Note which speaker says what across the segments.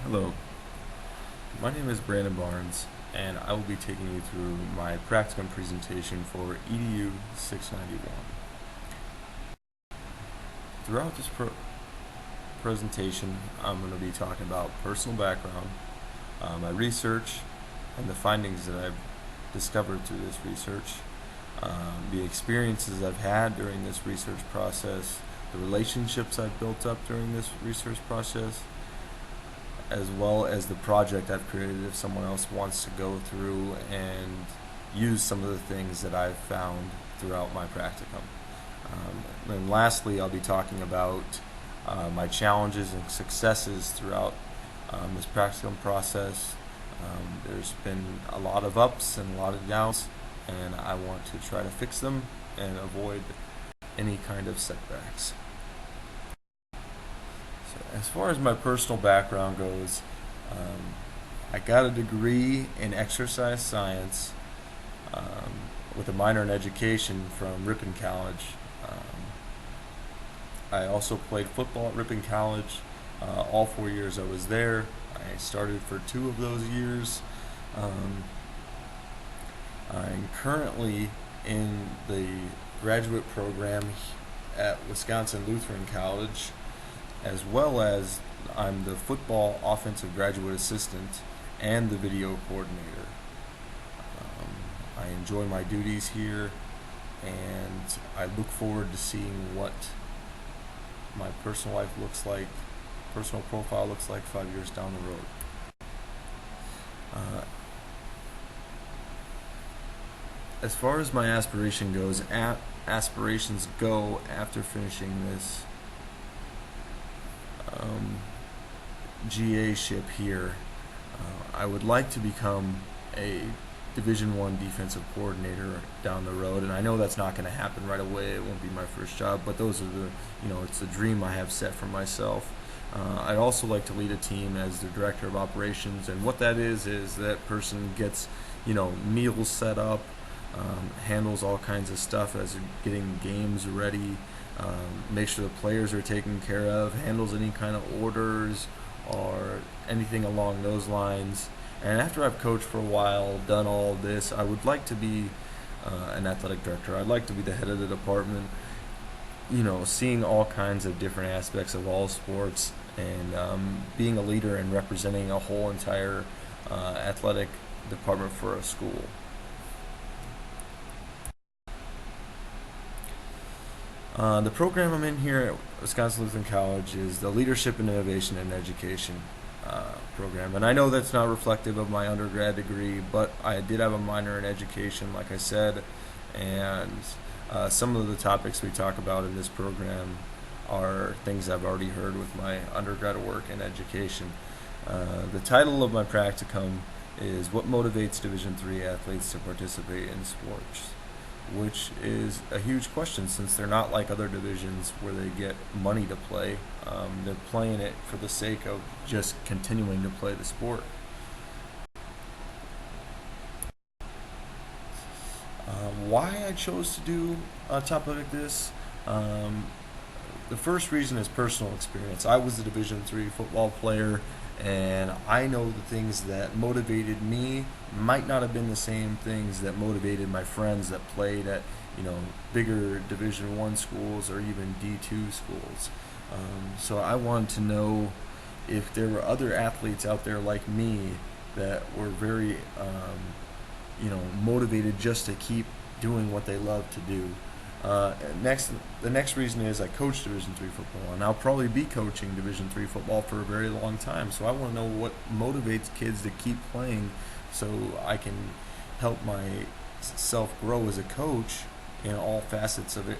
Speaker 1: Hello, my name is Brandon Barnes, and I will be taking you through my practicum presentation for EDU 691. Throughout this presentation, I'm going to be talking about personal background, my research, and the findings that I've discovered through this research, the experiences I've had during this research process, the relationships I've built up during this research process, as well as the project I've created if someone else wants to go through and use some of the things that I've found throughout my practicum. And lastly, I'll be talking about my challenges and successes throughout this practicum process. There's been a lot of ups and a lot of downs, and I want to try to fix them and avoid any kind of setbacks. As far as my personal background goes, I got a degree in exercise science with a minor in education from Ripon College. I also played football at Ripon College. All 4 years I was there. I started for 2 of those years. I'm currently in the graduate program at Wisconsin Lutheran College, as well as I'm the football offensive graduate assistant and the video coordinator. I enjoy my duties here, and I look forward to seeing what my personal life looks like, personal profile looks like 5 years down the road. As far as my aspirations go after finishing this GA-ship here, I would like to become a Division I defensive coordinator down the road, and I know that's not going to happen right away. It won't be my first job, but those are it's the dream I have set for myself. I'd also like to lead a team as the director of operations, and what that is that person gets meals set up, handles all kinds of stuff as getting games ready, make sure the players are taken care of, handles any kind of orders or anything along those lines. And after I've coached for a while, done all of this, I would like to be an athletic director. I'd like to be the head of the department, seeing all kinds of different aspects of all sports, and being a leader and representing a whole entire athletic department for a school. The program I'm in here at Wisconsin Lutheran College is the Leadership and Innovation in Education program. And I know that's not reflective of my undergrad degree, but I did have a minor in education, like I said, and some of the topics we talk about in this program are things I've already heard with my undergrad work in education. The title of my practicum is What Motivates Division III Athletes to Participate in Sports, which is a huge question since they're not like other divisions where they get money to play. They're playing it for the sake of just continuing to play the sport. Why I chose to do a topic like this, the first reason is personal experience. I was a Division III football player, and I know the things that motivated me might not have been the same things that motivated my friends that played at bigger Division I schools or even D2 schools. So I wanted to know if there were other athletes out there like me that were very motivated just to keep doing what they love to do. The next reason is I coach Division III football, and I'll probably be coaching Division III football for a very long time. So I want to know what motivates kids to keep playing, so I can help myself grow as a coach in all facets of it,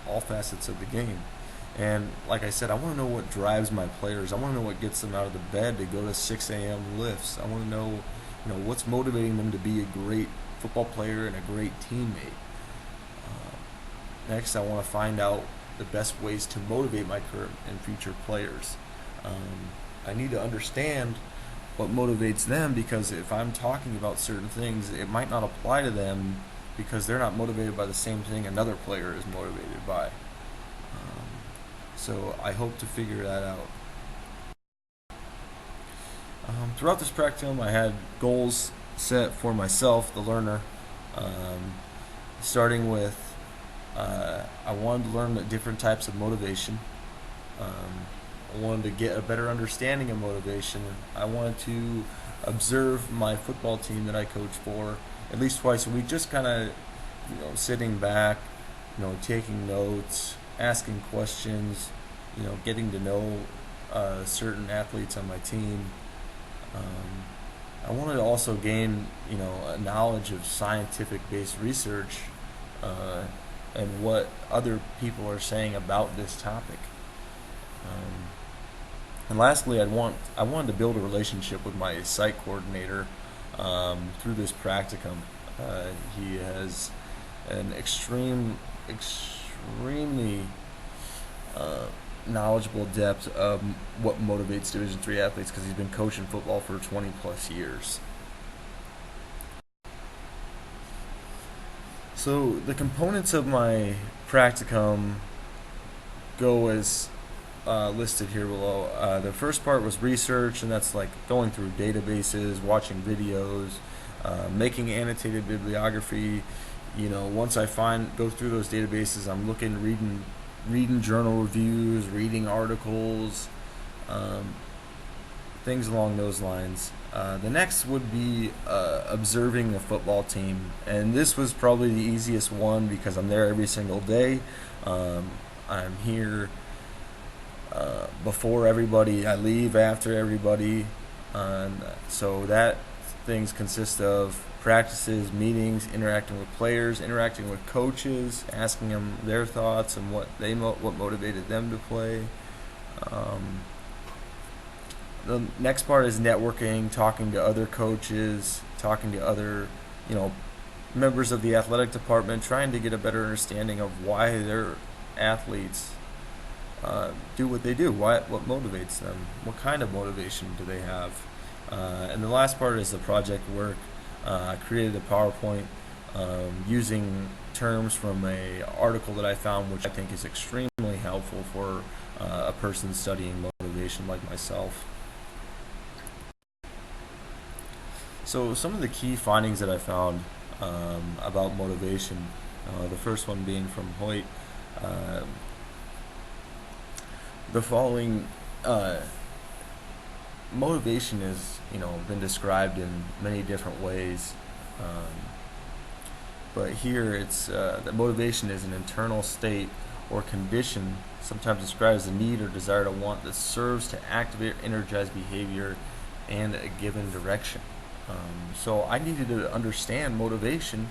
Speaker 1: all facets of the game. And like I said, I want to know what drives my players. I want to know what gets them out of the bed to go to 6 a.m. lifts. I want to know, what's motivating them to be a great football player and a great teammate. Next, I want to find out the best ways to motivate my current and future players. I need to understand what motivates them, because if I'm talking about certain things, it might not apply to them because they're not motivated by the same thing another player is motivated by. So I hope to figure that out. Throughout this practicum, I had goals set for myself, the learner, starting with I wanted to learn the different types of motivation. I wanted to get a better understanding of motivation. I wanted to observe my football team that I coach for at least twice a week, just kind of, sitting back, taking notes, asking questions, getting to know certain athletes on my team. I wanted to also gain, a knowledge of scientific-based research uh, and what other people are saying about this topic. Um, and lastly, I wanted to build a relationship with my site coordinator through this practicum. He has an extremely uh, knowledgeable depth of what motivates Division III athletes because he's been coaching football for 20 plus years. So the components of my practicum go as listed here below. The first part was research, and that's like going through databases, watching videos, making annotated bibliography. Once I go through those databases, I'm reading journal reviews, reading articles, um, things along those lines. The next would be observing the football team, and this was probably the easiest one because I'm there every single day. I'm here before everybody. I leave after everybody, so that things consist of practices, meetings, interacting with players, interacting with coaches, asking them their thoughts and what motivated them to play. Um, the next part is networking, talking to other coaches, talking to other, you know, members of the athletic department, trying to get a better understanding of why their athletes do what they do, what motivates them, what kind of motivation do they have. And the last part is the project work. I created a PowerPoint using terms from a article that I found, which I think is extremely helpful for a person studying motivation like myself. So some of the key findings that I found about motivation, the first one being from Hoyt, uh, the following motivation is, been described in many different ways, but here it's that motivation is an internal state or condition, sometimes described as a need or desire to want that serves to activate or energize behavior and a given direction. So I needed to understand motivation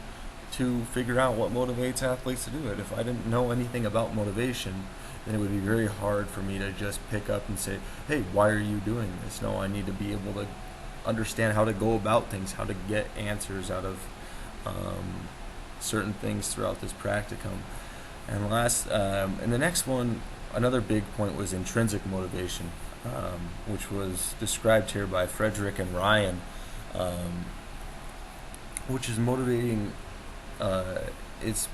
Speaker 1: to figure out what motivates athletes to do it. If I didn't know anything about motivation, then it would be very hard for me to just pick up and say, hey, why are you doing this? No, I need to be able to understand how to go about things, how to get answers out of certain things throughout this practicum. And the next one, another big point was intrinsic motivation, which was described here by Frederick and Ryan, which is motivating. It's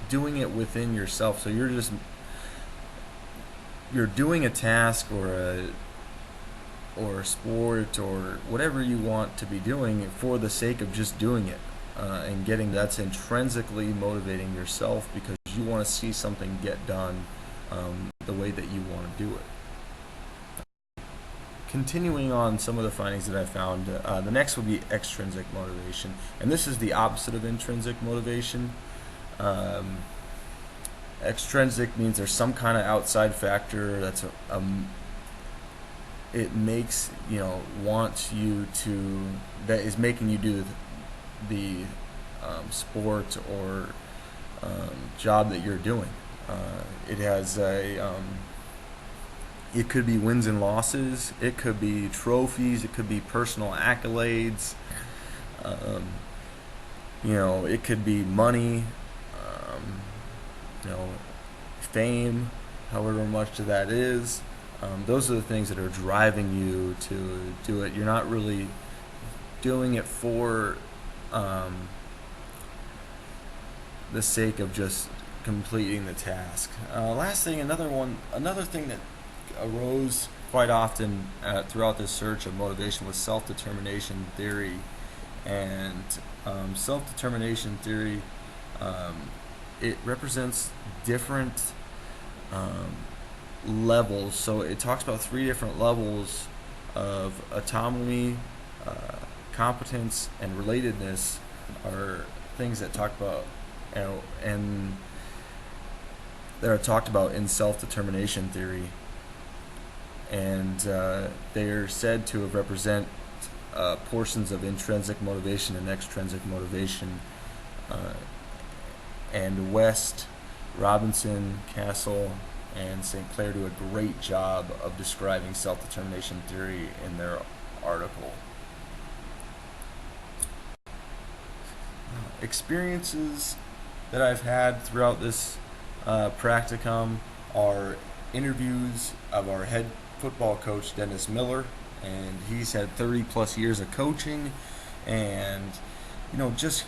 Speaker 1: doing it within yourself. So you're doing a task or a sport or whatever you want to be doing for the sake of just doing it, and getting that's intrinsically motivating yourself because you want to see something get done the way that you want to do it. Continuing on some of the findings that I found, the next would be extrinsic motivation, and this is the opposite of intrinsic motivation. Um, Extrinsic means there's some kind of outside factor it makes wants you to that is making you do the sport or job that you're doing. It has it could be wins and losses, it could be trophies, it could be personal accolades, um, it could be money, um, you know, fame, however much of that is. Those are the things that are driving you to do it. You're not really doing it for the sake of just completing the task. Last thing, another thing that arose quite often throughout this search of motivation was self-determination theory. And self-determination theory, it represents different um, levels. So it talks about three different levels of autonomy, competence, and relatedness are things that talk about, and that are talked about in self-determination theory, and they are said to have represent portions of intrinsic motivation and extrinsic motivation. Uh, and West, Robinson, Castle, and St. Clair do a great job of describing self-determination theory in their article. Experiences that I've had throughout this practicum are interviews of our head football coach, Dennis Miller, and he's had 30 plus years of coaching, and just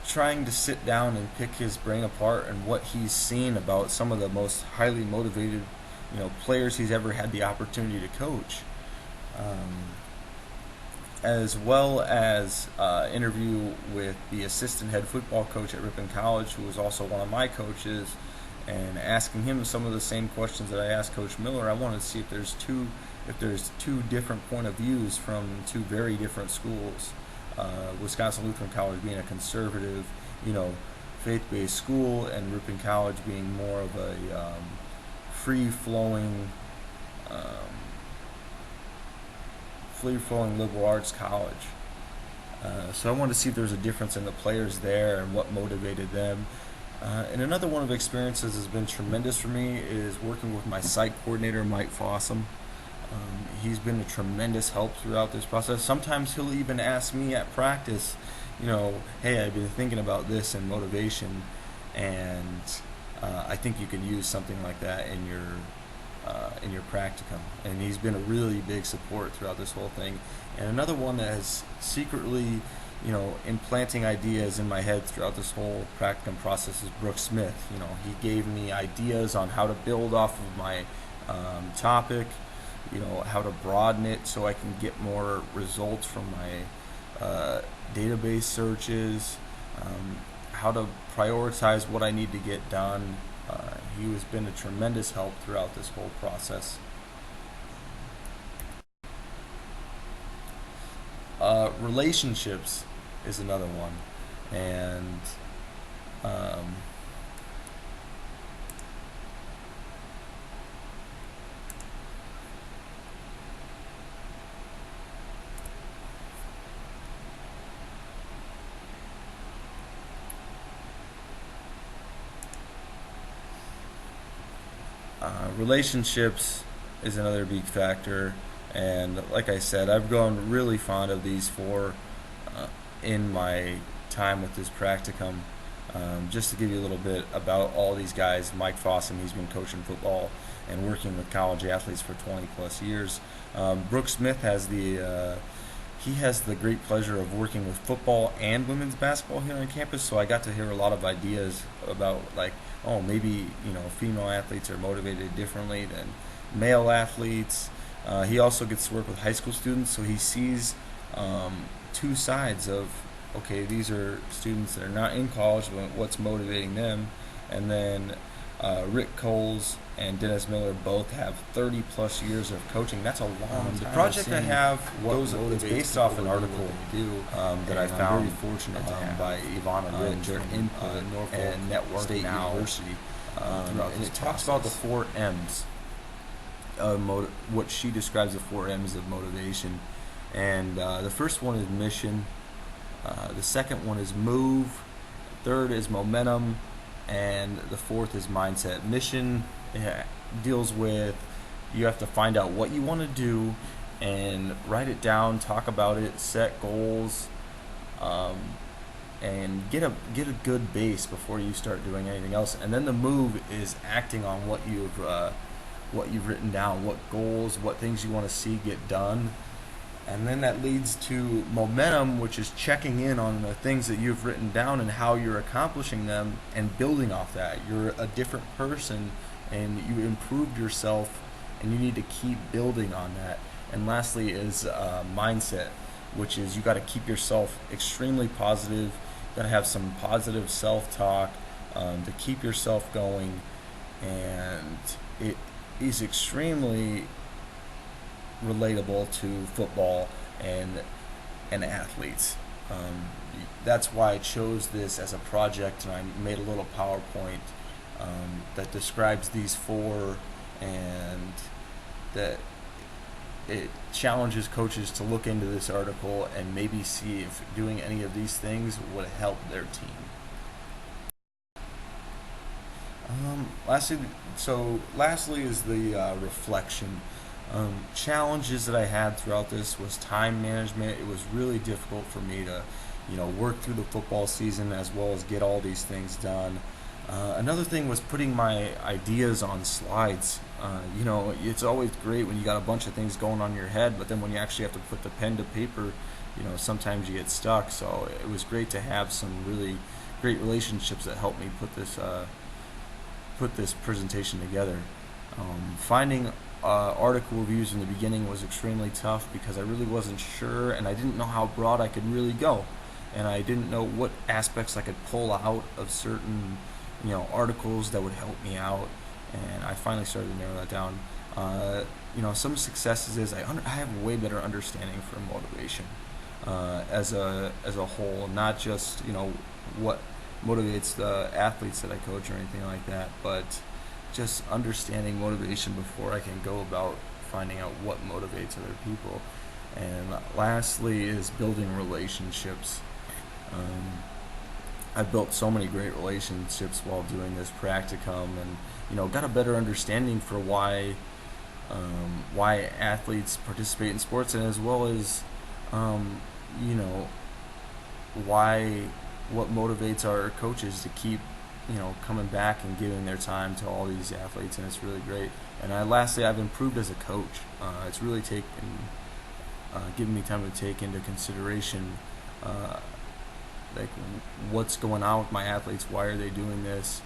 Speaker 1: trying to sit down and pick his brain apart and what he's seen about some of the most highly motivated players he's ever had the opportunity to coach, as well as interview with the assistant head football coach at Ripon College, who was also one of my coaches, and asking him some of the same questions that I asked Coach Miller. I wanted to see if there's two different point of views from two very different schools. Wisconsin Lutheran College being a conservative, faith-based school, and Ripon College being more of a free-flowing liberal arts college. So I wanted to see if there's a difference in the players there and what motivated them. And another one of the experiences has been tremendous for me is working with my site coordinator, Mike Fossum. He's been a tremendous help throughout this process. Sometimes he'll even ask me at practice, hey, I've been thinking about this and motivation, and I think you could use something like that in your practicum. And he's been a really big support throughout this whole thing. And another one that has secretly, implanting ideas in my head throughout this whole practicum process is Brooks Smith. He gave me ideas on how to build off of my topic, how to broaden it so I can get more results from my database searches, how to prioritize what I need to get done. He has been a tremendous help throughout this whole process. Relationships is another one, and relationships is another big factor, and like I said, I've grown really fond of these four in my time with this practicum. Just to give you a little bit about all these guys, Mike Fossum, he's been coaching football and working with college athletes for 20 plus years. Brooks Smith has the great pleasure of working with football and women's basketball here on campus, so I got to hear a lot of ideas about maybe female athletes are motivated differently than male athletes. He also gets to work with high school students, so he sees two sides of, okay, these are students that are not in college, but what's motivating them. And then Rick Coles and Dennis Miller both have 30 plus years of coaching. That's a long time. The project I have it's based off an article that I found, very fortunate to have by Ivana Rich, their input and Network State University. And it talks about the 4 M's. What she describes the 4 M's of motivation. And the first one is mission. The second one is move. Third is momentum. And the fourth is mindset. Mission deals with, you have to find out what you want to do and write it down, talk about it, set goals, and get a good base before you start doing anything else. And then the move is acting on what you've written down, what goals, what things you want to see get done. And then that leads to momentum, which is checking in on the things that you've written down and how you're accomplishing them and building off that. You're a different person and you improved yourself and you need to keep building on that. And lastly is mindset, which is you got to keep yourself extremely positive. You got to have some positive self-talk to keep yourself going, and it is extremely relatable to football and athletes. That's why I chose this as a project, and I made a little PowerPoint that describes these four, and that it challenges coaches to look into this article and maybe see if doing any of these things would help their team. Lastly is the reflection. Challenges that I had throughout this was time management. It was really difficult for me to, work through the football season as well as get all these things done. Another thing was putting my ideas on slides. It's always great when you got a bunch of things going on in your head, but then when you actually have to put the pen to paper, sometimes you get stuck. So it was great to have some really great relationships that helped me put this presentation together. Finding article reviews in the beginning was extremely tough because I really wasn't sure, and I didn't know how broad I could really go, and I didn't know what aspects I could pull out of certain articles that would help me out, and I finally started to narrow that down. Some successes is I have a way better understanding for motivation as a whole, not just what motivates the athletes that I coach or anything like that, but just understanding motivation before I can go about finding out what motivates other people. And lastly is building relationships. I've built so many great relationships while doing this practicum, and got a better understanding for why athletes participate in sports, and as well as what motivates our coaches to keep coming back and giving their time to all these athletes, and it's really great. And lastly, I've improved as a coach. It's really given me time to take into consideration like what's going on with my athletes, why are they doing this,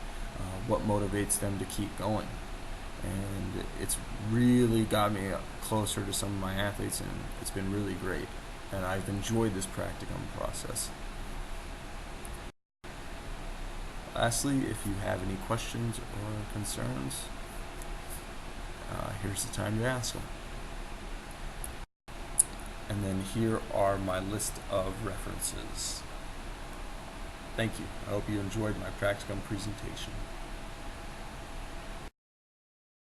Speaker 1: what motivates them to keep going, and it's really got me closer to some of my athletes, and it's been really great, and I've enjoyed this practicum process. Lastly, if you have any questions or concerns, here's the time to ask them. And then here are my list of references. Thank you. I hope you enjoyed my practicum presentation.